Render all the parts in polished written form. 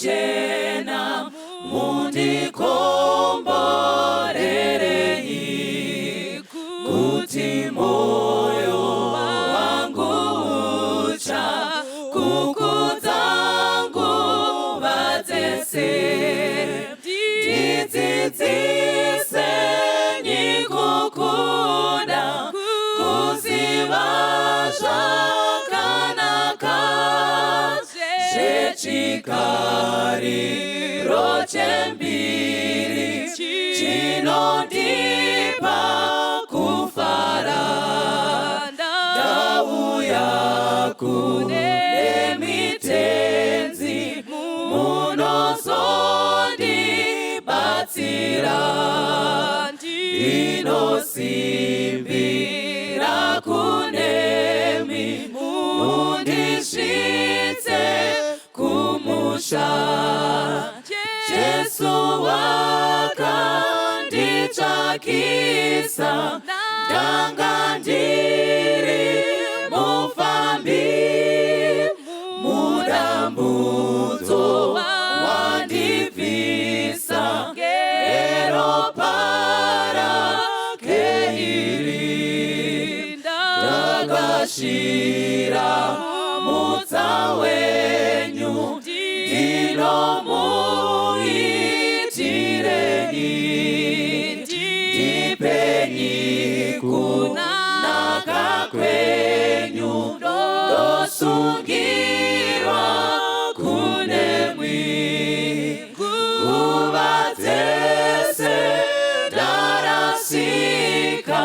pachena mundikomborerei kuti moyo wangu ucha kukudza nguva dzese ndidzidzise kukuda kuziva zvakanaka zvechikariro chembiri chinondipa kufara ndauya kune mitenzi munozondibatsira ndinosimbira kunemi mundisvitse kumusha Jesu wakanditsvakisa ndanga ndiri mufambi mudambudzo wandibvisa ngeropa ndakashira mutsa wenyu ndinomuitirei ndipeni kunaka kwenyu ndosungirwa kunemwi nguva dzese ndarasika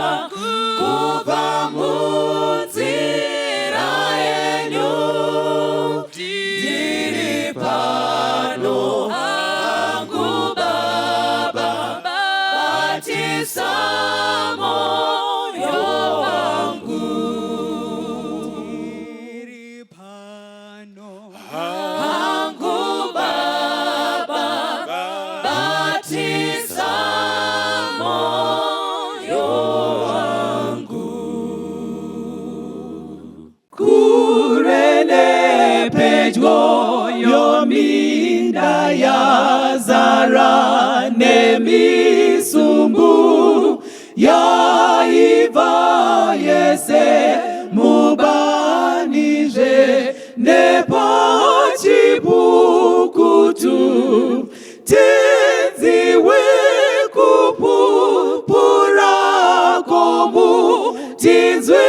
kubva munzira yenyu ndiri pano hangu Baba batisa moyo wangu ndiri pano hangu Baba batisa moyo wangu kurene pedyo yominda yazara nemisumbu yaiva yese mubanije nepachipukutu tenziwe kupupura komu tinzwe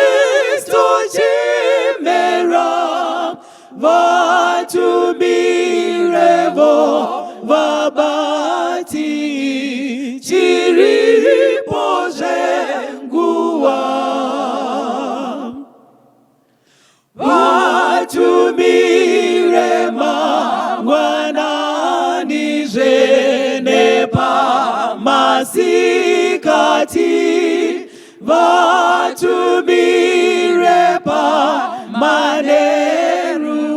stochimera vatumirevo vabati chiripo zvenguva vatumire mangwanani zvenepamasika vatumire pamaneru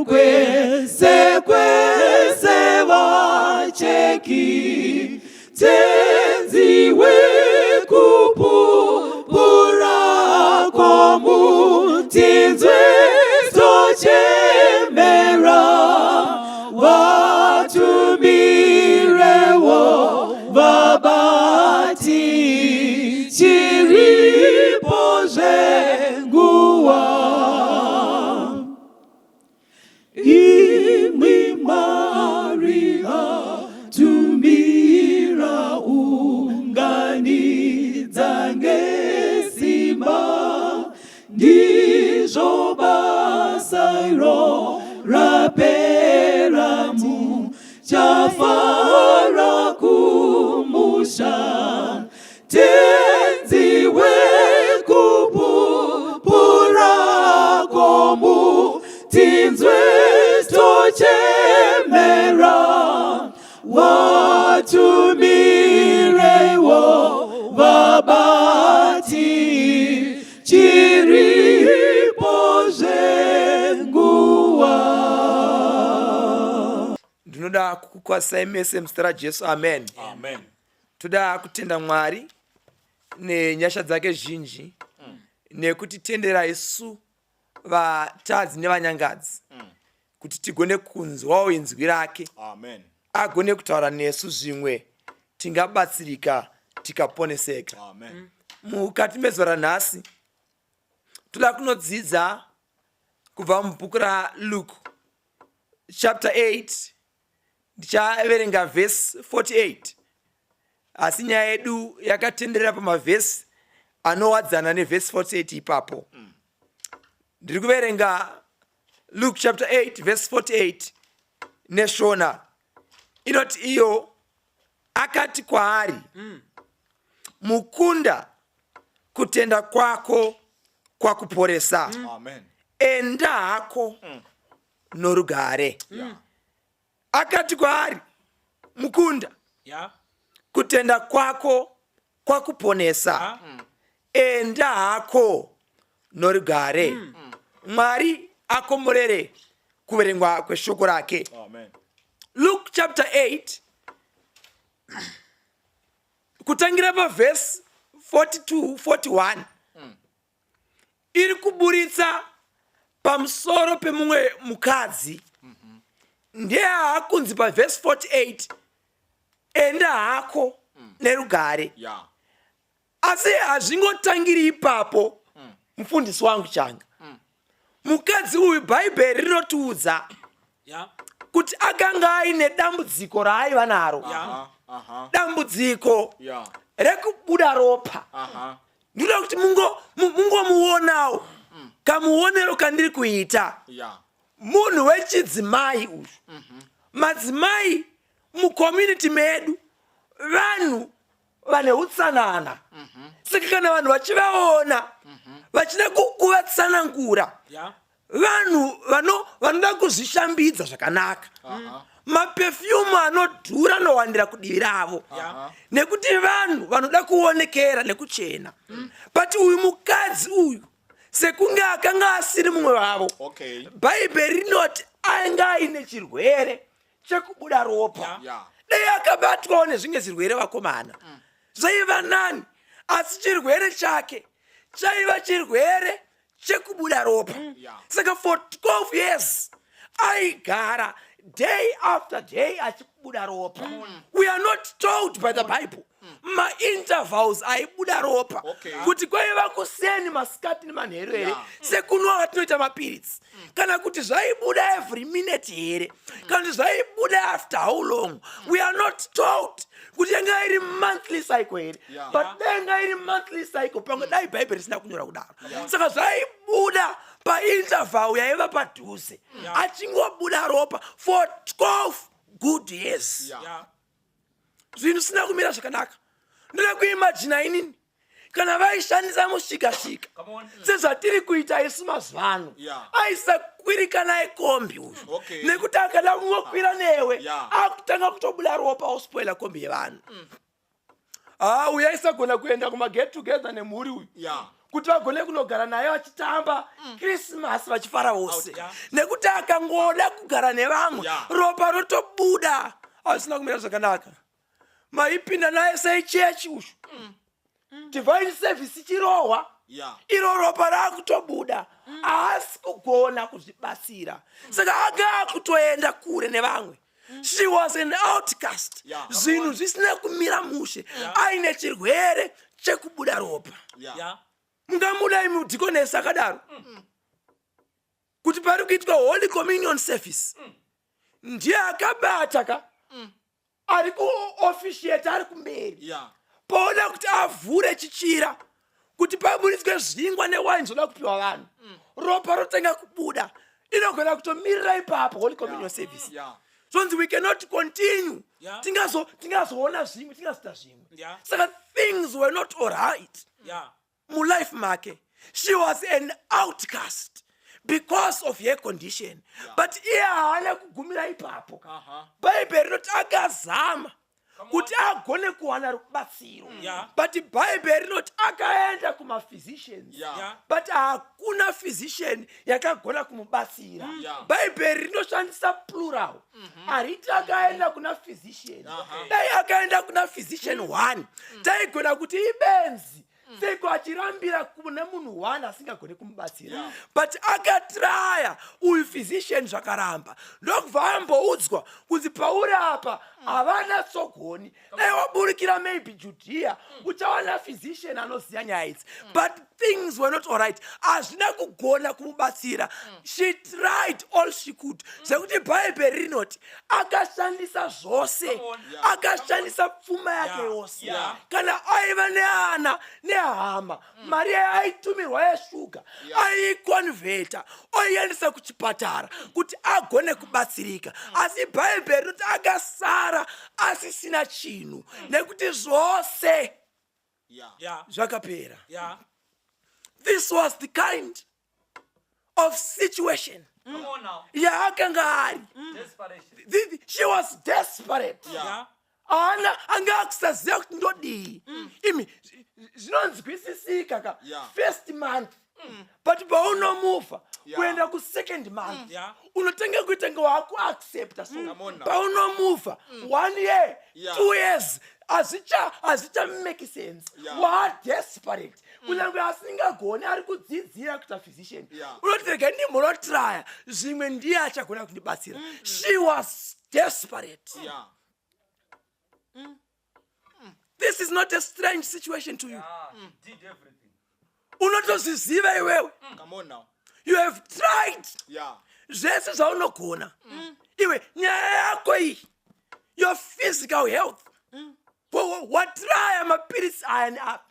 kwese kwese vacheki tenziwe kupupura komutinzwe stochemera vatumirewo vabati chiripo zvenguva imwi Maria tumira unganidza ngesimba ndizvo basa iro rapera muchafara kumusha tenziwe kupupura komu tinzwe stochemera watumirewo vabati chiripo zvenguva. Ndinoda kukukwasai mese muzita raJesu, amen. Amen. Toda kutenda Mwari nenyasha dzake zhinji nekutitendera isu vatadzi nevanyangadzi kuti tigone kunzwawo inzwi rake. Amen. Agone kutaura nesu zvimwe tingabatsirika tikaponeseka. Amen. Mukati mezuva ranhasi toda kunodzidza kubva mubhuku raLuke chapter 8 ndichaverenga verse 48. Asi nyaya yedu yakatenderera pamavhesi anowadzana neverse 48 ipapo. Ndiri kuverenga Luke chapter 8 verse 48 neshona. Inoti iyo akati kwaari, mukunda kutenda kwako kwakuporesa. Amen. Enda hako norugare. Akati kwaari, mukunda kutenda kwako kwakuponesa. Enda hako norugare. Mwari akomborere kuverengwa kweshoko rake. Amen. Luke chapter 8 kutangira paverse 42 41 iri kuburitsa pamusoro pemumwe mukadzi. Ndiye hakunzi paverse 48 enda hako nerugare. Asi hazvingotangiri ipapo. Mufundisi wangu changa, mukadzi uyu bhaibheri rinotiudza kuti akanga aine dambudziko raaiva naro. Dambudziko rekubuda ropa. Ndinoda kuti mungomuonawo kamuonero kandiri kuita. Munhu wechidzimai uyu. Madzimai mucommunity medu vanhu vane utsanana. Saka kana vanhu vachivaona vachida kuvatsanangura, vanhu vanoda kuzvishambidza zvakanaka. Mapefyumu anodhura anowandira kudivi ravo, nekuti vanhu vanoda kuonekera nekuchena. But uyu mukadzi uyu sekunge akanga asiri mumwe wavo, bhaibheri rinoti ainge aine chirwere chekubuda ropa. Dai akabatwawo nezvimwe zvirwere vakomana zvaiva nani, asi chirwere chake chaiva chirwere chekubuda ropa. Saka for 12 years aigara day after day achikubuda ropa. We are not told by the Bible ma-intervals aibuda ropa, kuti kwaiva kuseni masikati nemanheru here sekunwa vatinoita mapiritsi, kana kuti zvaibuda every minute here, kana kuti zvaibuda after how long. We are not told kuti yanga iri monthly cycle here, but yanga iri monthly cycle pange dai bhaibheri risina kunyora kudaro. Saka zvaibuda painterval yaiva padhuze, achingobuda ropa for 12 good years. Zvinhu zvisina kumira zvakanaka. Ndoda kuimagina inini kana vaishandisa mushikashika sezvatiri kuita isu mazuva ano. Aisakwirika naye kombi uyu, nekuti akada kungokwira newe akutanga kutobuda ropa ospoila kombi yevanhu. Uyu aisagona kuenda kumaget together nemhuri uyu kuti vagone kunogara naye vachitamba Christmas vachifara vose, nekuti akangoda kugara nevamwe ropa rotobuda. Hazvisina kumira zvakanaka. Maipinda naye seichechi uyu, divine service ichirohwa, iro ropa rakutobuda, haasi kugona kuzvibatsira. Saka aga kutoenda kure nevamwe. She was an outcast. Zvinhu zvisina kumira mushe, aine chirwere chekubuda ropa. Mungamuda mudhikonesi akadaro kuti pari kuitwa holy communion service ndiye akabata ka ari kuofficiate ari kumberi paoda kuti avhure chichira kuti paburitswe zvingwa newaini zvoda kupiwa vanhu, ropa rotenga kubuda, inogona kutomirira ipapo holy communion service. Sonzi we cannot continue. Tingazoona zvimwe, tingazoita zvimwe. Saka things were not all right mu life make. She was an outcast because of her condition. But iye haana kugumira ipapo. Bhaibheri rinoti akazama kuti agone kuwana rubatsiro. But bhaibheri rinoti akaenda kuma-physicians, but hakuna physician yakagona kumubatsira. Bhaibheri rinoshandisa plural, hariti akaenda kuna physician. Dai akaenda kuna physician 1 taigona kuti ibenzi seko achirambira kuna munhu one asingagone kumubatsira but akatraya uyu physician zvakaramba ndokubva amboudzwa kuti pauri apa havana tsogoni dai waburikira maybe Judea uchawana physician anoziva nyaya idzi but things were not all right. Hazvina kugona kumubatsira. She tried all she could. Sekuti Bible rinoti akashandisa zvose, akashandisa pfuma yake yose. Kana aiva neana nehama, mari aitumirwa yeshuga, aikonveta, oiendesa kuchipatara kuti agone kubatsirika. Asi Bible rinoti akasara asisina chinhu nekuti zvose zvakapera. This was the kind of situation. Come on now. Desperation. She was desperate. Ana angakusaziva kuti ndodii. Imi zvinonzwisisika first month. But paunomuva kuenda ku second month. Unotanga kuita ngawaku accepta so. Paunomuva 1 year, 2 years. Azvicha make sense. What desperate. Kunyange asingagoni ari kudzidzira kuita physician. Unotirega ndimbonotraya zvimwe ndiye achagona kundibatsira. She was desperate. This is not a strange situation to you. Did everything. Unotozviziva iwewe. Come on now. You have tried. Zvese zvaunogona. Iwe nyaya yako iyi. Your physical health. Watraya mapirisi ayani apa.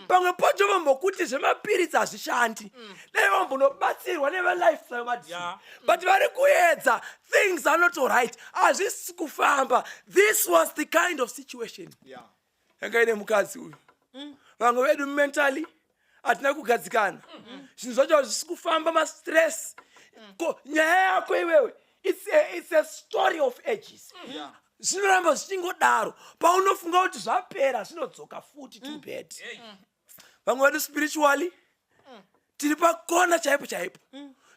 Pamwe pacho vambokuti zvemapirisi hazvishandi. Dai vambonobatsirwa neve-lifestyle medicine. But vari kuedza, things are not all right. Hazvisi kufamba. This was the kind of situation. Yakaine mukadzi uyu. Vamwe vedu mentally hatina kugadzikana. Zvinhu zvacho hazvisi kufamba, ma-stress. Nyaya yako iwewe. It's a story of ages. Zvinoramba zvichingodaro paunofunga kuti zvapera zvinodzoka futi to bed. Vamwe vedu spiritually tiri pakona chaipo chaipo.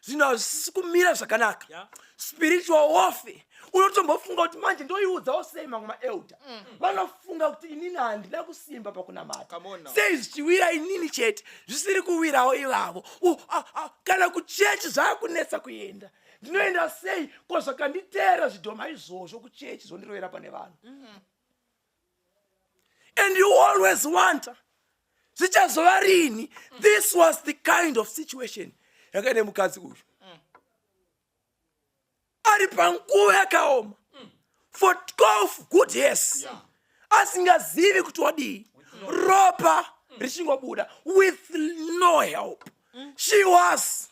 Zvinhu hazvisi kumira zvakanaka. Spiritual warfare. Unotombofunga kuti manje ndoiudzawo sei mamwe maelder. Vanofunga kuti inini handina kusimba pakunamata. Sei zvichiwira inini chete zvisiri kuwirawo ivavo. Kana kuchechi zvaakunetsa kuenda. Ndinoenda sei ko zvakanditera zvidhoma izvozvo kuchechi zvondirovera pane vanhu. And you always wonder zvichazova rini. This was the kind of situation yakaine mukadzi uyu. Ari panguva yakaoma for 12 good years. Asingazivi kuti wadii. Ropa richingobuda with no help. She was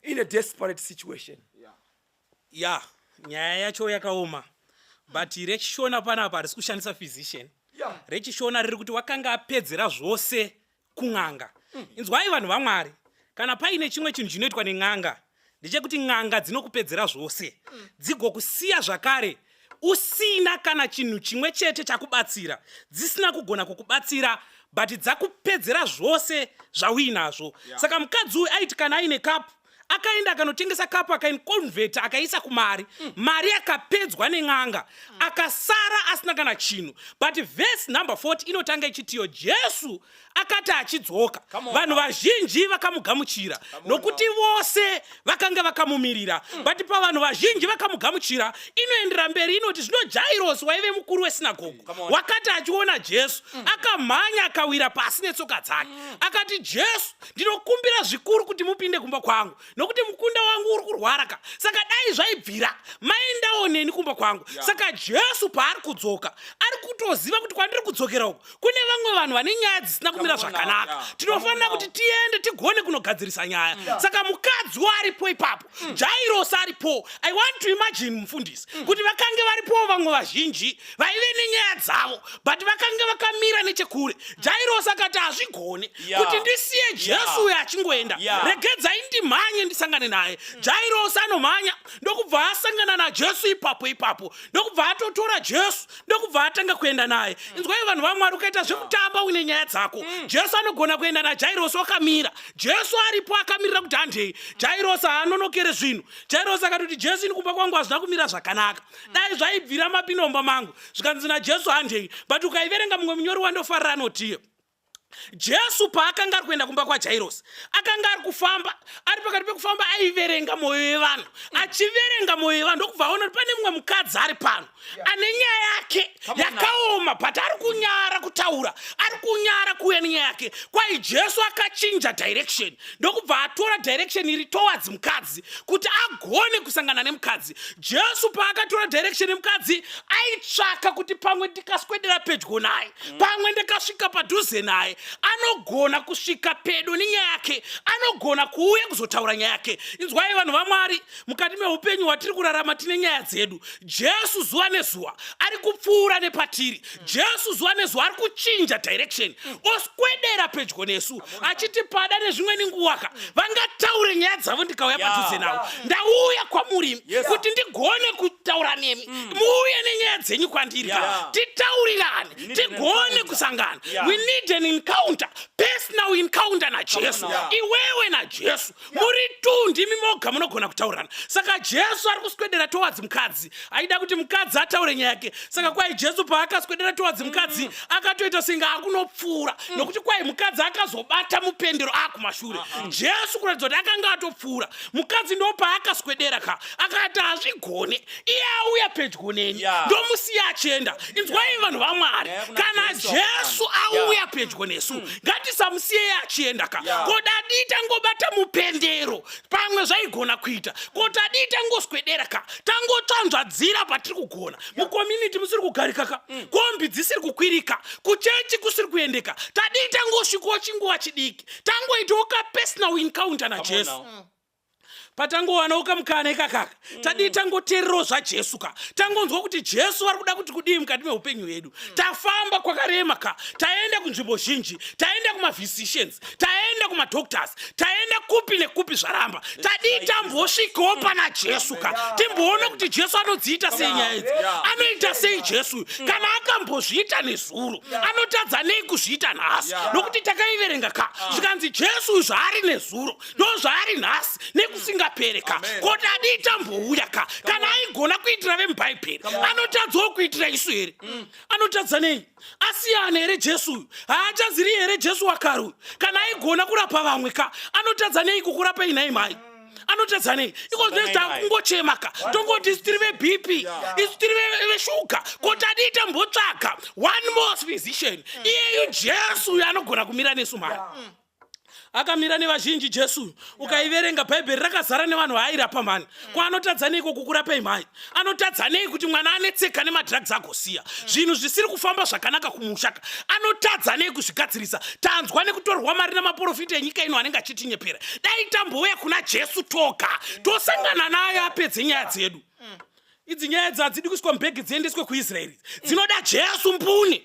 in a desperate situation. Nyaya yacho yakaoma. But rechishona panapa risi kushandisa physician. Rechishona riri kuti wakanga apedzera zvose kun'anga. Inzwai vanhu vaMwari. Kana paine chimwe chinhu chinoitwa nen'anga, ndechekuti n'anga dzinokupedzera zvose. Dzigokusiya zvakare usina kana chinhu chimwe chete chakubatsira. Dzisina kugona kukubatsira, but dzakupedzera zvose zvauinazvo. Saka mukadzi uyu aiti kana aine kapu, akaenda akanotengesa kapu akainconveta akaisa kumari. Mari akapedzwa nen'anga. Akasara asina kana chinhu. But verse number 40 inotanga ichitiyo Jesu akati achidzoka. Vanhu vazhinji vakamugamuchira. Nokuti vose vakanga vakamumirira. But pavanhu vazhinji vakamugamuchira inoendera mberi inoti zvino Jairus waive mukuru wesinagoge. Wakati achiona Jesu akamhanya akawira pasi netsoka dzake. Akati Jesu, ndinokumbira zvikuru kuti mupinde kumba kwangu. Nokuti mukunda wangu uri kurwara ka. Saka dai zvaibvira maendawo neni kumba kwangu. Saka Jesu paari kudzoka ari kutoziva kuti kwandiri kudzokera uko kune vamwe vanhu vane nyaya dzisina kumira zvakanaka. Tinofanira kuti tiende tigone kunogadzirisa nyaya. Saka mukadzi waripo ipapo, Jairus aripo. I want to imagine mufundisi kuti vakange varipo vamwe vazhinji vaive nenyaya dzavo, but vakanga vakamira nechekure. Jairus akati hazvigone kuti ndisiye Jesu uyo achingoenda. Regedzai ndimhanye ndisangane naye. Jairus anomhanya ndokubva asangana naJesu ipapo. Ndokubva atotora Jesu ndokubva atanga kuenda naye. Inzwai vanhu vaMwari, ukaita zvekutamba uine nyaya dzako. Jesu anogona kuenda naJairus wakamira. Jesu aripo akamirira kuti handei. Jairus haanonokere zvinhu. Jairus akati Jesu ini kumba kwangu hazvina kumira zvakanaka. Dai zvaibvira mapinomba mangu zvikanzi naJesu handei. But ukaiverenga mumwe munyori wandofarira anotiyo Jesu paakanga ari kuenda kumba kwaJairosi akanga ari kufamba, ari pakati pekufamba aiverenga mwoyo yevanhu. Achiverenga mwoyo yevanhu ndokubva aona kuti pane mumwe mukadzi ari pano ane nyaya yake yakaoma, but ari kunyara kutaura, ari kunyara kuuya nenyaya yake. Kwai Jesu akachinja direction ndokubva atora direction iri towards mukadzi kuti agone kusangana nemukadzi. Jesu paakatora direction yemukadzi aitsvaka kuti pamwe ndikaswedera pedyo naye, pamwe ndikasvika padhuze naye, anogona kusvika pedo nenyaya yake, anogona kuuya kuzotaura nyaya yake. Inzwai vanhu vaMwari, mukati meupenyu hwatiri kurarama tine nyaya dzedu. Jesu zuva nezuva ari kupfuura nepatiri. Jesu zuva nezuva ari kuchinja direction, oswedera pedyo nesu, achiti pada nezvimweni nguwaka vangataure nyaya dzavo ndikauya padhuze navo. Ndauya kwamuri kuti ndigone kutaura nemi, muuye nenyaya dzenyu kwandiri, titaurirane, tigone kusangana. We need an encounter, personal encounter na Jesu. Iwewe na Jesu muri tu ndimi moga munogona kutaurirana. Saka Jesu ari kuswedera towards mukadzi, aida kuti mukadzi ataure nyaya yake. Saka kwai Jesu paakaswedera towards mukadzi akatoita senga akunopfuura, nokuti kwai mukadzi akazobata mupendero akumashure. Jesu kuratidza kuti akanga atopfuura. Mukadzi ndo paakaswedera akati hazvigone, iye auya pedyo neni, ndomusiya achienda. Inzwai vanhu vaMwari, kana Jesu auya pedyo nesu ngatisamusiye achienda kodadi tangobata mupendero pamwe zvaigona kuita, kodadi tangoswedera tangotsvanzvadzira patiri kugona. Mucommunity musiri kugarika kombi dzisiri kukwirika, kuchechi kusiri kuendeka, tadi tangosvikawo chinguva chidiki, tangoitawo personal encounter na Jesu. Patangowana ukamukana ikakaka, tadi tangoteererawo zvaJesu tangonzwa kuti Jesu ari kuda kuti kudii mukati meupenyu hwedu. Tafamba kwakarema taenda kunzvimbo zhinji, taenda kumaphysicians, taenda kumadoctors, taenda kupi nekupi zvaramba. Tadi tambosvikawo pana Jesu timboona kuti Jesu anodziita sei nyaya idzi, anoita sei Jesu, kana akambozviita nezuro anotadza nei kuzviita nhasi, nokuti takaiverenga zvikanzi Jesu zvaari nezuro ndo zvaari nhasi nekusinga pereka. Kodadi tambouya kana aigona kuitira vemubhaibheri anotadzawo kuitira isu here. Anotadza nei? Asiyana here Jesu? Haachaziri here Jesu wakaru? Kana aigona kurapa vamwe anotadza nei kukurapai nhai mai? Anotadza nei? Iko zvinhu takungochema tongoti isi tiri veBP, isi tiri veshuga. Kodadi tambotsvaka one more physician, iyeyu Jesu uyu anogona kumira nesu mari. Akamira nevazhinji Jesu. Ukaiverenga Bhaibheri rakazara nevanhu vaairapa mani. Kwaanotadza neiko kukurapei mai? Anotadza nei kuti mwana anetseka nemadrugs agosiya, zvinhu zvisiri kufamba zvakanaka kumusha, anotadza nei kuzvigadzirisa. Tanzwa nekutorwa mari namaprofita enyika ino anenge achitinyepera. Dai tambouya kuna Jesu tosangana naye apedze nyaya dzedu. Idzi nyaya dzadzidi kuiswa mubhegi dziendeswe kuIsraeri, dzinoda Jesu mbune.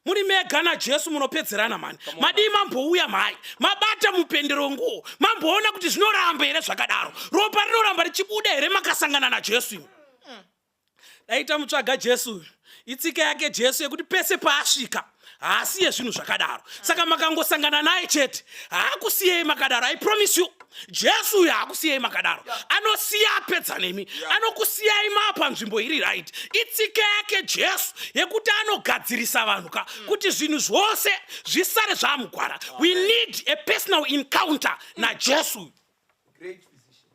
Muri mega na Jesu munopedzerana mani. Madii mambouya mai, mabata mupendero nguo, mamboona kuti zvinoramba here zvakadaro, ropa rinoramba richibuda here makasangana na Jesu. Dai tamutsvaga Jesu, itsika yake Jesu yekuti pese paasvika haasiye zvinhu zvakadaro. Saka makangosangana naye chete haakusiyei makadaro. I promise you, Jesu uyu haakusiyei makadaro. Anosiya apedza nemi, anokusiyai mapa nzvimbo iri right. Itsika yake Jesu yekuti anogadzirisa vanhu kuti zvinhu zvose zvisare zvamugwara. We need a personal encounter na Jesu. Great physician.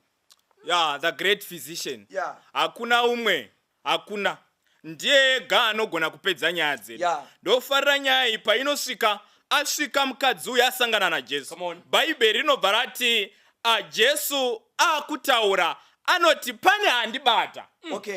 Yeah, the great physician. Yeah. Hakuna umwe, hakuna. Ndiye ega anogona kupedza nyaya dzedu. Ndofarira nyaya iyi painosvika asvika mukadzi uyu asangana naJesu. Bhaibheri rinobva rati Jesu akutaura anoti pane handibata.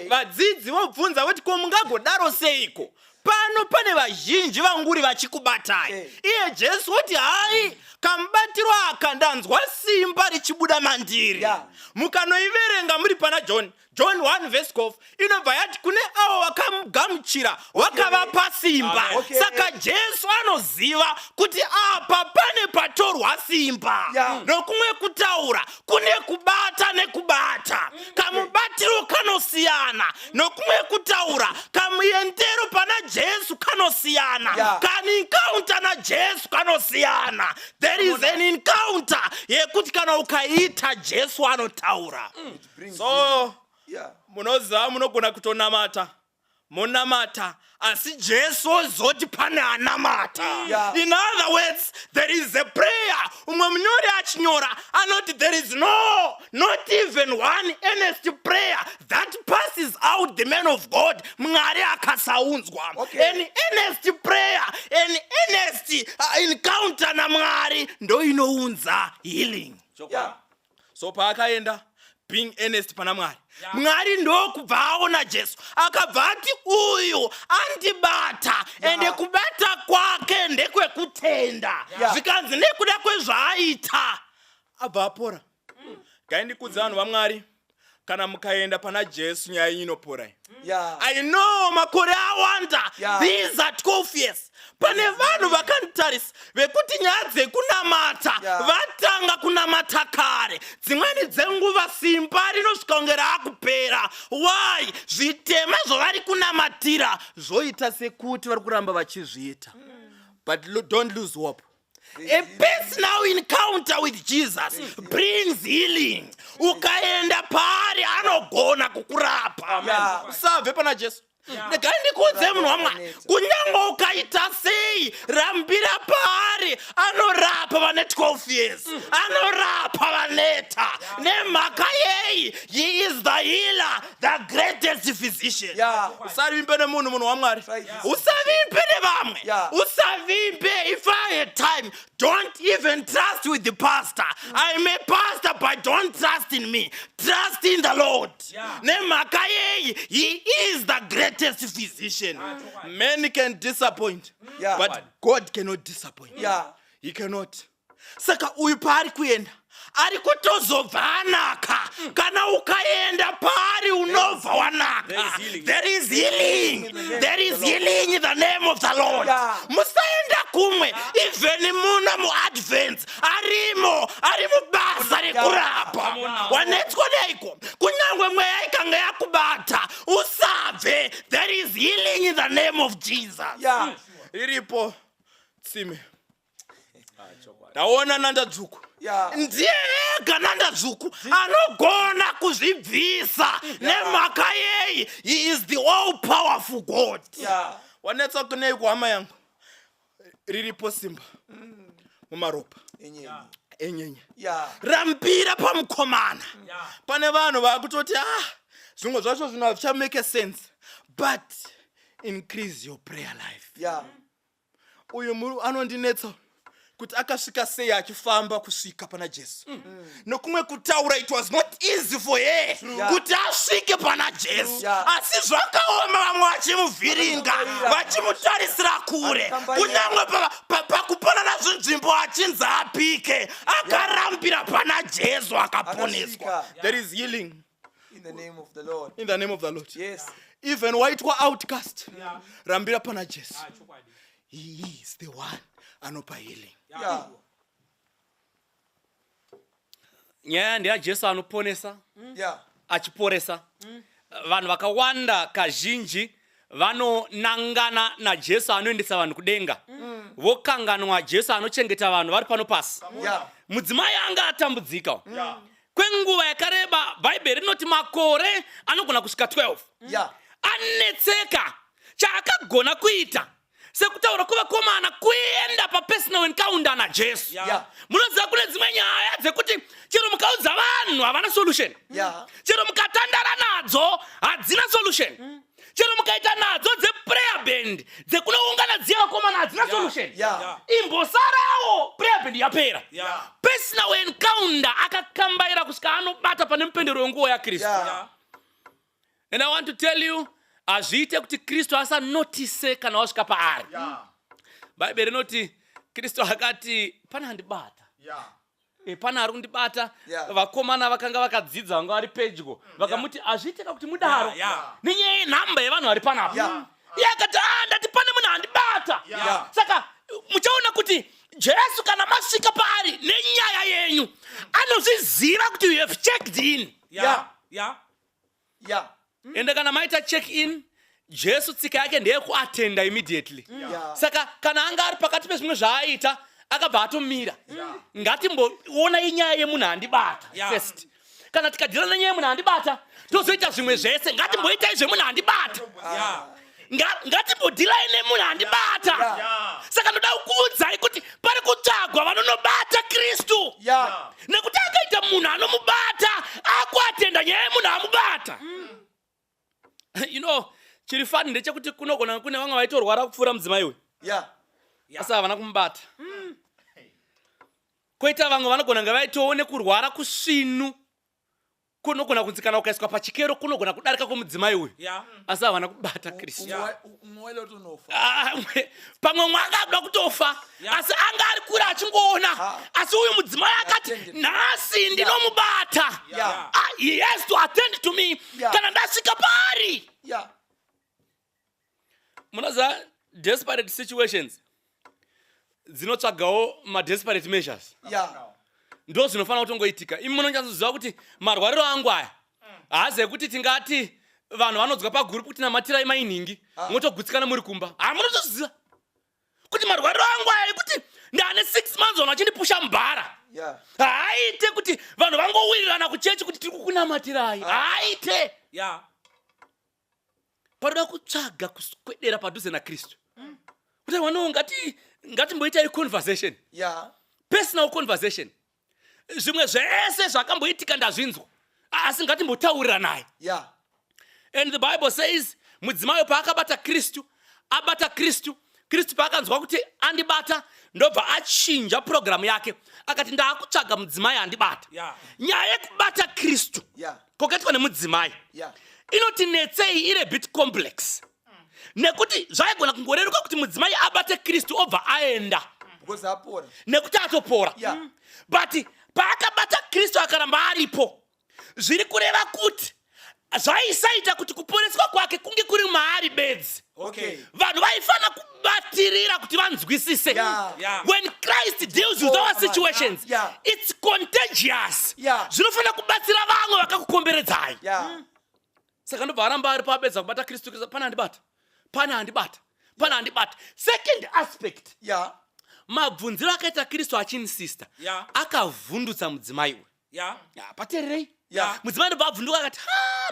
Vadzidzi vobvunza voti ko mungagodaro seiko? Pano pane vazhinji vanguri vachikubatai. Iye Jesu oti hai kamubatiro aka ndanzwa simba richibuda mandiri. Mukanoiverenga muri pana John 1:12 inobva yati kune avo vakamugamuchira vakavapa simba. Saka Jesu anoziva kuti apa pane patorwa simba. Nokumwe kutaura kune kubata nekubata. Kamubatiro kanosiyana, nokumwe kutaura kamuyendero pana Jesu kanosiyana. Kan encounter na Jesu kanosiyana. There is an encounter yekuti kana ukaita Jesu anotaura. So munoza munogona kutonamata, monamata asi Jesu zoti pane anamata. In other words, there is a prayer. Umwe munyori achinyora anoti there is not even one earnest prayer that passes out the man of God. Mwari akasaunzwa. An earnest prayer, an earnest encounter na Mwari ndo inounza healing. So paakaenda being earnest pana Mwari. Mwari ndo kubva aona Jesu akabva ati uyu andibata ende kubata kwake ndekwekutenda zvikanzi nekuda kwezvaaita abva apora. Ngaindikudza vanhu vaMwari kana mukaenda pana Jesu nyaya inopora. I know makore awanda. These are 12 years. Pane vanhu vakanditarisa vekuti nyaya dzekunamata vatanga kunamata kare. Dzimweni dzenguva simba rinosvika kunge raakupera. Why? Zvitema zvavari kunamatira zvoita sekuti vari kuramba vachizviita. But don't lose hope. A personal encounter with Jesus brings healing. Ukaenda pari anogona kukurapa. Usabve pana Jesu. Ndikudze munhu waMwari kunyange ukaita sei rambira pari anorapa vane 12 years. Anorapa vaneta nemhaka yei. He is the healer, the greatest physician. Usavimbe nemunhu waMwari. Usavimbe nevamwe. Usavimbe. If I had time, don't even trust with the pastor. I'm a pastor, but don't trust in me. Trust in the Lord. Nemhaka yei. He is the greatest physician. Men can disappoint, but God cannot disappoint. He cannot. Saka uyu paari kuenda ari kutozobva anaka. Kana ukaenda pari unobva wanaka. There is healing. There is healing in the name of the Lord. Musaenda kumwe even muna mu advance arimo basa rekurapa. Wanetswa neiko kunyangwe mweya ikanga yakubata usabve. There is healing in the name of Jesus. Iripo Tsime. Taona nandadzuku. Ndiye ega nandadzuku anogona kuzvibvisa nemhaka yei. He is the all powerful God. Wanetsa kunei kuhama yangu riripo simba mumaropa enyenye rambira pamukomana. Pane vanhu vakutoti zvimwe zvacho zvino hazvichamake sense, but increase your prayer life. Uyu munhu anondinetsa kuti akasvika sei achifamba kusvika pana Jesu. Nokumwe kutaura, it was not easy for her kuti asvike pana Jesu. Asi zvakaoma vamwe vachimuvhiringa vachimutarisira kure. Kunyangwe pakupona nazvo nzvimbo achinzi apike akarambira pana Jesu akaponeswa. There is healing in the name of the Lord. In the name of the Lord. Even waitwa outcast rambira pana Jesu. He is the one anopa healing. Nyaya ndeya Jesu anoponesa achiporesa. Vanhu vakawanda kazhinji vanonangana naJesu anoendesa vanhu kudenga. Vokanganwa Jesu anochengeta vanhu vari pano pasi. Mudzimai anga atambudzika. Kwenguva yakareba Bhaibheri rinoti makore anogona kusvika 12. Anetseka. Chaakagona kuita sekutaura kuvakomana kuenda papersonal encounter naJesu. Munoziva kune dzimwe nyaya dzekuti chero mukaudza vanhu havana solution. Chero mukatandara nadzo hadzina solution. Chero mukaita nadzo dzeprayer band dzekunoungana dziye vakomana hadzina solution. Imbosarawo prayer band yapera. Personal encounter akakambaira kusvika anobata pane mupendero wenguo yaKristu. And I want to tell you, azviite kuti Kristu asanotise kana wasvika paari. Bhaibheri rinoti Kristu akati pana andibata. Pana ari kundibata. Vakomana vakanga vakadzidza vanga vari pedyo vakamuti azviitika kuti mudaro nenyaya yenhamba yevanhu vari panapa. Iye akati ndati pane munhu andibata. Saka muchaona kuti Jesu kana masvika paari nenyaya yenyu anozviziva kuti you have checked in. Ende kana maita check in, Jesu tsika yake ndeye kuatenda immediately. Saka kana anga ari pakati pezvimwe zvaaita akabva atomira. Ngatimboona inyaya yemunhu andibata first. kana tikadhira nenyaya munhu andibata tozoita zvimwe zvese ngatimboitai zvemunhu andibata ngatimbodhirai nemunhu andibata saka ndoda kukuudzai kuti pari kutsvagwa vanonobata Kristu nekuti akaita munhu anomubata akuatenda nyaya yemunhu amubata. Chiri fani ndechekuti kunogona kune vamwe vaitorwara kupfuura mudzimai uyu asi havana kumubata. Koita vamwe vanogona nga vaitoone kurwara kusvinu kunogona kunzi kana ukaiswa pachikero kunogona kudarika kwomudzimai uyu asi havana kubata Kristu. Pamwe mwanga kutofa asi anga ari kure achingoona asi uyu mudzimai akati nhasi ndinomubata. He has to attend to me kana ndasvika pari. Munoziva desperate situations dzinotsvagawo ma-desperate measures. Ndo zvinofana kutongoitika. Imi munonyazoziva kuti marwariro angu aya haasi ekuti tingati vanhu vanodzwa pagurupu kuti namatirai mainhingi motogutsikana muri kumba. Munotoziva kuti marwariro angu aya ekuti ndane 6 months vanhu vachindipusha mubhara. Haaite kuti vanhu vangowirirana kuchechi kuti tiri kukunamatirai. Haaite. Paroda kutsvaga kuswedera padhuze naKristu. Kuti wano ngatimboitai conversation. Personal conversation. Zvimwe zvese zvakamboitika ndazvinzwa asi ngatimbotaurira naye. And the Bible says mudzimai paakabata Kristu abata Kristu paakanzwa kuti andibata ndobva achinja program yake akati ndaakutsvaga mudzimai andibata. Nyaya yekubata Kristu koketwa nemudzimai inotinetsei iri bit complex nekuti zvaigona kungoreruka kuti mudzimai abate Kristu obva aenda nekuti atopora. But paakabata Kristu akaramba aripo zviri kureva kuti zvaisaita kuti kuporeswa kwake kunge kuri maari bedzi. Vanhu vaifana kubatirira kuti vanzwisise. When Christ deals with our situations it's contagious. Zvinofana kubatsira vamwe vakakukomberedzai. Saka ndobva aramba ari pabedza kubata Kristu pana handibata. Second aspect mabvunziro akaita Kristu achinsista akavhundutsa mudzimai uyu. Patererei mudzimai ndobva abvunduka akati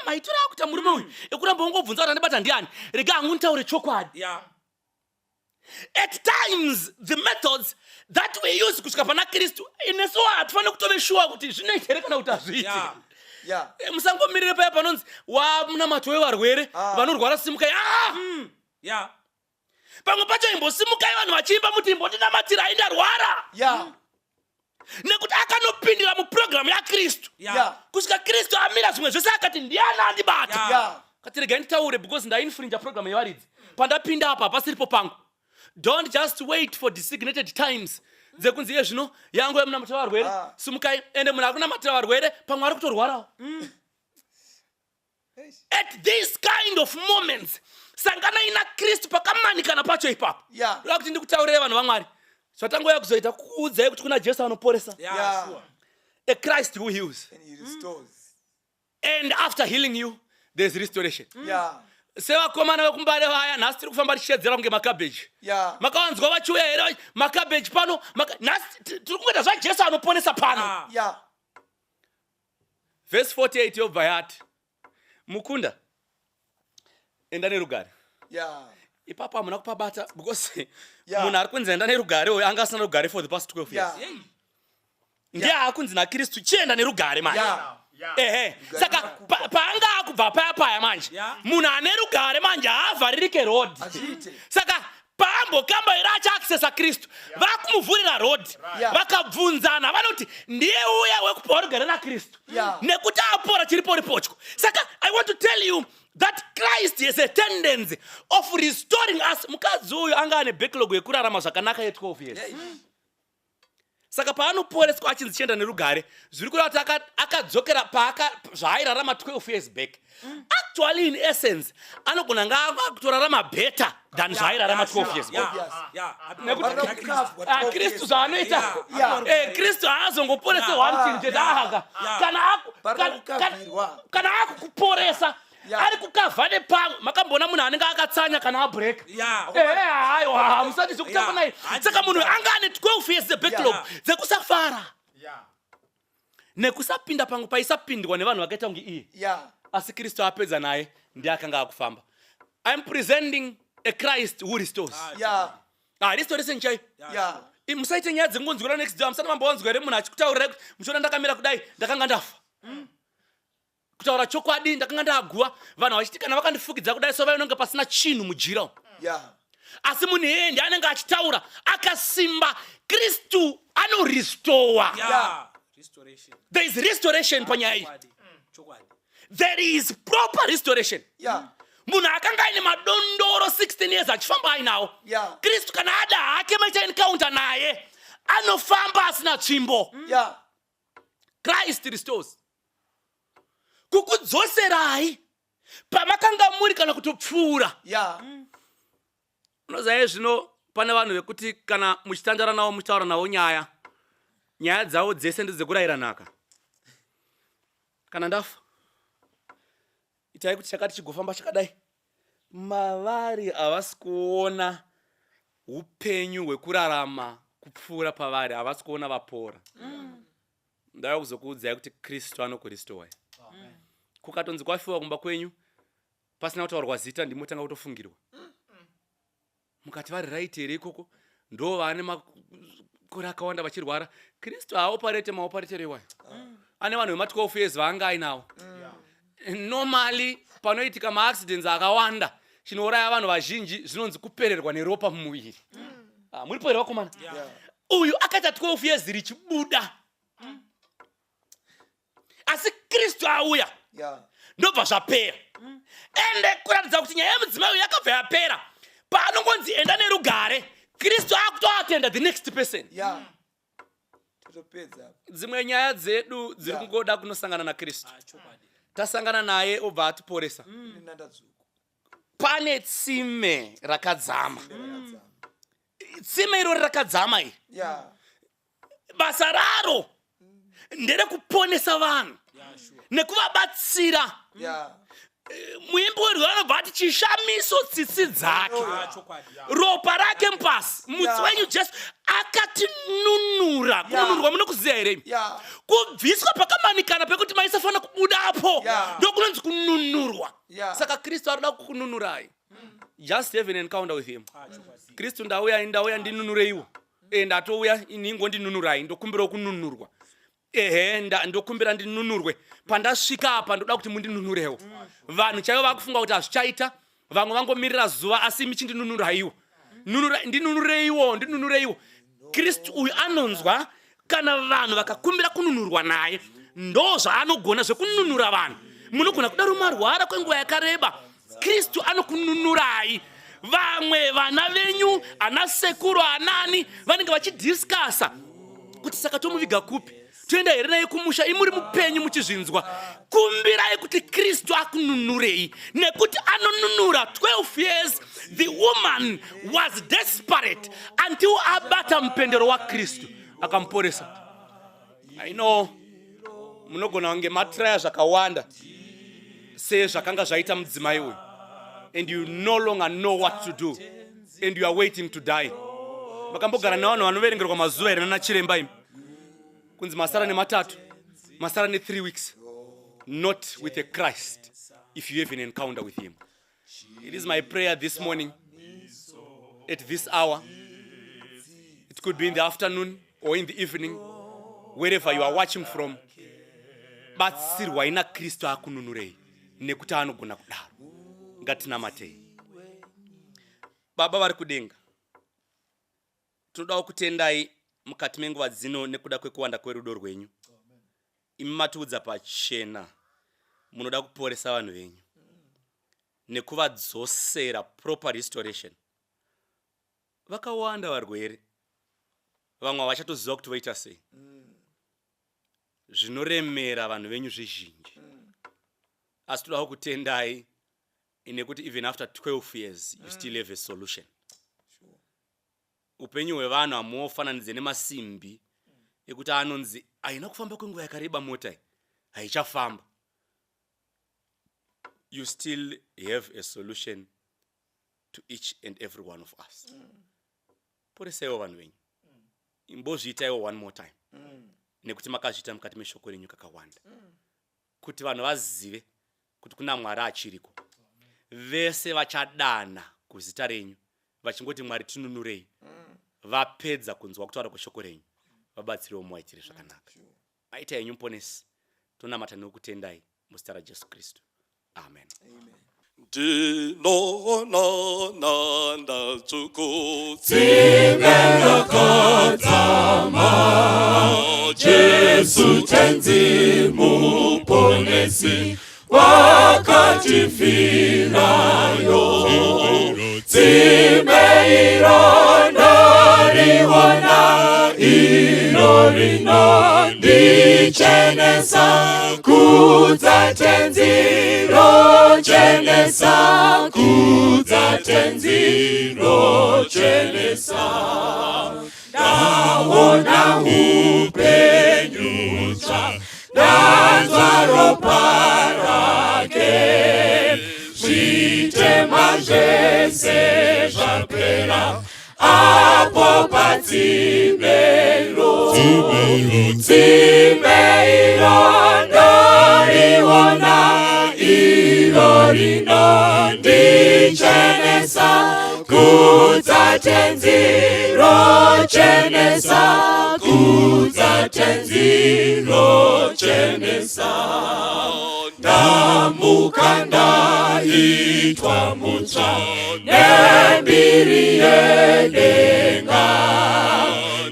maitiro akuita murume uyu ekuramba ungobvunza kuti andibata ndiani rega hangu ntaure chokwadi. At times the methods that we use kusvika pana Kristu inesu hatifane kutove shuwa kuti zvinoita here kana kuti hazviiti. Musangomirire paya panonzi wamunamato wevarwere vanorwara simukai. Pamwe pacho imbosimukai vanhu vachiimba muti imbondinamatirai ndarwara. Nekuti akanopindira muprogramu yaKristu kusvika Kristu amira zvimwe zvese akati ndiani andibata. Kati regai nditaure because ndainfrinja program yevaridzi pandapinda apa pasiripo pangu. Don't just wait for designated times dzekunzi iye zvino yangu yemunamatira varwere simukai ende munhu ari kunamatira varwere pamwe ari kutorwarawo. At these kind of moments sanganai naKristu pakamanikana pacho ipapo. Ndoda kuti ndikutaurire vanhu vaMwari zvatangoya kuzoita kuudzai kuti kuna Jesu anoporesa. A Christ who heals. And after healing you there's restoration. Sevakomana vekumbare vaya nhasi tiri kufamba tichedzera kunge makabeji. Makawanzwa vachiuya here makabeji pano nhasi tiri kungoita zvaJesu anoponesa pano. Verse 48 yobva yati mukunda enda nerugare. Ipapo hamuna kupabata because munhu ari kunzi enda nerugare uyo anga asina rugare for the past 12 years. Ndiye akunzi naKristu chienda nerugare manje. Saka paanga akubva paya manje munhu ane rugare manje haavharirike road. Saka paambokambaira achiaccessa Kristu vakumuvhurira road vakabvunzana vanoti ndiye uya wekupa rugare naKristu nekuti apora chiripo ripotyo. Saka I want to tell you that Christ has a tendency of restoring us. Mukadzi uyu anga ane backlog yekurarama zvakanaka ye12 years. Saka paanoporeswa achinzi chienda nerugare zviri kureva kuti akadzokera zvaairarama 12 years back. Actually in essence anogona nga akutorarama better than zvaairarama 12 years back. Kristu zvaanoita Kristu haazongoporese one thing chedahaka kana akukuporesa ari kukavhane pamwe. Makambona munhu anenge akatsanya kana abreak. Aiwa musati zvokutamba naye. Saka munhu anga ane 12 years backlog dzekusafara. nekusapinda pangu paisapindwa nevanhu vakaita kunge iye asi Kristu apedza naye ndiye akanga akufamba. I'm presenting a Christ who restores. Restoration chai. Musaite nyaya dzingonzwira next day musati mambowanzwa here munhu achikutaurira kuti muchiona ndakamira kudai ndakanga ndafa. Kutaura chokwadi ndakanga ndaguwa vanhu vachiti kana vakandifukidza kudai so vainonge pasina chinhu mujira. Asi munhu iyeye ndiye anenge achitaura akasimba. Kristu anorestore. There is restoration panyaya iyi. There is proper restoration. Munhu akanga aine madondoro 16 years achifamba ainawo. Kristu kana ada hake maita encounter naye anofamba asina tsvimbo. Christ restores. Kukudzoserai pamakanga muri kana kutopfuura. Unoziva zvino pane vanhu vekuti kana muchitandara navo muchitaura navo nyaya dzavo dzese ndedzekurayira nhaka. Kana ndafa itai kuti chakati chigofamba chakadai, mavari havasi kuona upenyu hwekurarama kupfuura pavari, havasi kuona vapora. Ndauya kuzokuudzai kuti Kristu anokurestowai. Kukatonzi kwafiwa kumba kwenyu pasina kutaurwa zita ndimotanga kutofungirwa. Mukati vari right here ikoko ndo vane makore akawanda vachirwara. Kristu haoparete maoparetero iwayo. Ane vanhu vema 12 years vaanga ainawo. Normally panoitika maaccidents akawanda chinouraya vanhu vazhinji zvinonzi kupererwa neropa mumuviri. Muripo here vakomana? Uyu akaita 12 years richibuda. Asi Kristu auya ndobva zvapera. Ende kuratidza kuti nyaya yemudzimai yakabva yapera. Paanongonzi enda nerugare, Kristu akutoatenda the next person. Dzimwe nyaya dzedu dziri kungoda kunosangana na Kristu. Tasangana naye obva atiporesa. Pane tsime rakadzama. Tsime iro rakadzama iri. Basa raro nderekuponesa vanhu nekuvabatsira. Muimbi werwiyo anobva ati chishamiso tsitsi dzake, ropa rake mpasi, mutsi wenyu Jesu akatinunura. Kununurwa munokuziya here? Kubviswa pakamanikana pekuti maisafana kubudapo ndokunonzi kununurwa. Saka Kristu arida kukununurai. Just have an encounter with him. Kristu ndauya ndinunureiwo. Ndatouya iningondinnunurai ndokumbira kununurwa. Ndokumbira ndinunurwe. Pandasvika apa ndoda kuti mundinunurewo. Vanhu chaivo vakufunga kuti hazvichaita, vamwe vangomirira zuva asi michindinunuraiwo. Ndinunureiwo. Kristu uyu anonzwa kana vanhu vakakumbira kununurwa naye. Ndo zvaanogona zvekununura vanhu. Munogona kudaro marwara kwenguva yakareba, Kristu anokununurai. Vamwe vana venyu, ana sekuru, anani vanenge vachidhiskasa kuti saka tomuviga kupi, toenda here naye kumusha, imuri mupenyu muchizvinzwa. Kumbirai kuti Kristu akununurei, nekuti anonunura. 12 years the woman was desperate until abata mupendero wa Kristu akamuporesa. I know munogona kunge matraya zvakawanda sezvakanga zvaita mudzimai uyu, and you no longer know what to do and you are waiting to die. Makambogara navanhu vanoverengerwa mazuva here nana chiremba imi kunzi masara nematatu, masara ne3 weeks, not with a Christ if you have an encounter with him. It is my prayer this morning at this hour. It could be in the afternoon or in the evening, wherever you are watching from. Batsirwa ina Kristu akununurei nekuti anogona kudaro. Ngatinamatei. Baba vari kudenga, tinoda kutendai mukati menguva dzino nekuda kwekuwanda kwerudo rwenyu. Imi matiudza pachena munoda kuporesa vanhu venyu nekuvadzosera proper restoration. Vakawanda varwere, vamwe havachatoziva kuti voita sei. Zvinoremera vanhu venyu zvizhinji. Asi toda kutendai nekuti even after 12 years you still have a solution. Upenyu hwevanhu hamuofananidze nemasimbi ekuti anonzi haina kufamba kwenguva yakareba mota iyi haichafamba. You still have a solution to each and every one of us. Poresaiwo vanhu venyu. Imbozviitaiwo one more time. nekuti makazviita mukati meshoko renyu kakawanda kuti vanhu vazive kuti kuna Mwari achiriko. Vese vachadana kuzita renyu vachingoti Mwari tinunurei, vapedza kunzwa kutaura kweshoko renyu, vabatsirewo muvaitire zvakanaka. Maita yenyu muponesi, tonamata nokutendai muzita raJesu Kristu. Amen. Ndinonana ndatsvuku Tsime rakadzama, Jesu tenzi muponesi wakatifirayo. Tsime iro ndariona, iro rinondichenesa, kudza tenziro chenesa, kudza tenziro chenesa. Ndaona upenyu tsva, ndanzwa ropa rake, zvitema zvese zvapera apo patsime iro ndariona, iro rinondichenesa, kudza tenziro chenesa, kudza tenziro chenesa. Ndamuka ndaitwa mutsva nembiri yedenga,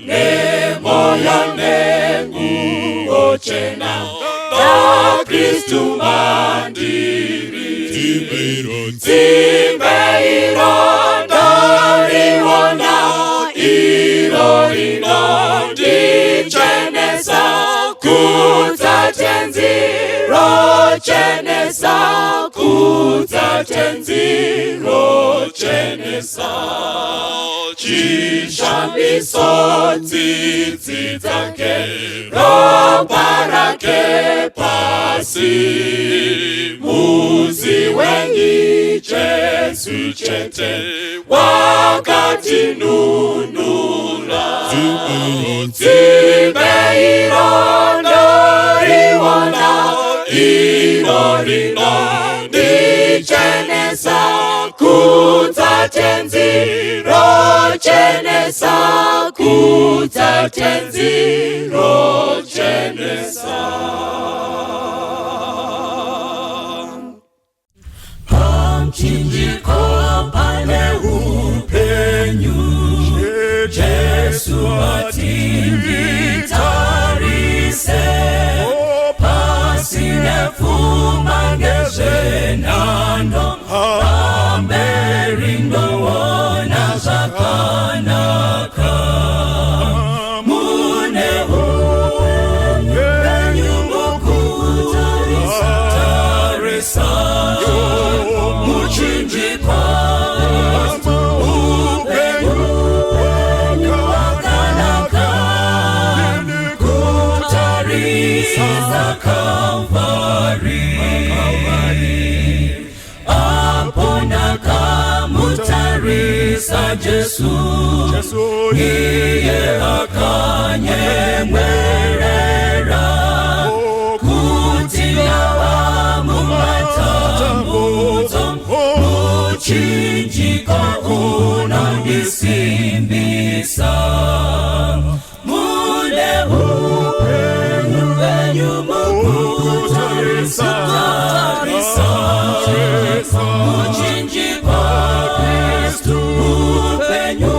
nemoyo nenguo chena, naKristu mandiri. Tsime iro ndariona, iro rinondichenesa, kudza tenziro chenesa, kudza tenziro chenesa. Chishamiso tsitsi dzake, ropa rake pasi, muzi wenyu Jesu chete wakatinunura. Tsime iro ndariona, iro rinondichenesa, kudza tenziro chenesa, kudza tenziro chenesa. Pamchinjiko pane upenyu, Jesu atingitarise, pasine pfuma ngezvenhando, pamberi ndoona zvakanaka. Mune upenyu mukutarisa, muchinjikwa upenyu hwakanaka, kutarisa Kalvari. Apo ndakamutarisa Jesu, iye akanyemwerera, kuti ndava mumatambudzo, muchinjikwa unondisimbisa. Mune upenyu mukutarisa, muchinjikwa Kristu, upenyu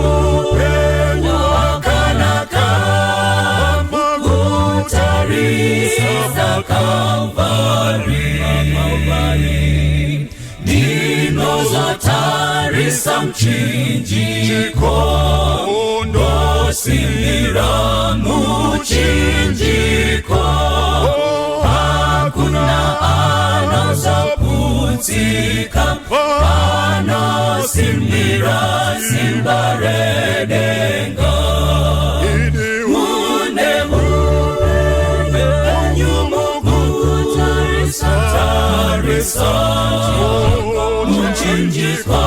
hwakanaka, kutarisa Kalvari. Ndinozotarisa muchinjikwa, ndosimbira muchinjikwa, hakuna anozoputsika, panosimbira simba redenga. Mune upenyu mukutarisa, muchinjikwa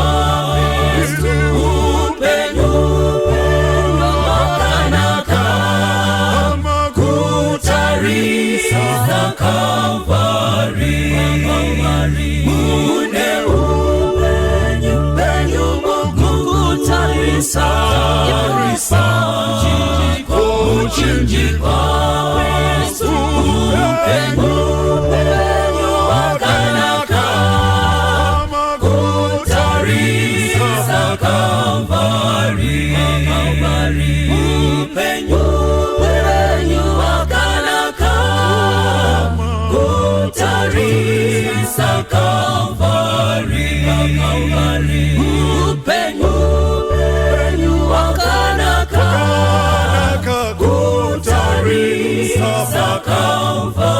upenyu hwakanaka, kuchinjikwa Kristu upenyu wakanaka kutarisa Kalvari upenyu wakanaka kutarisa Kalvari upenyu wakanaka kutarisa Kalvari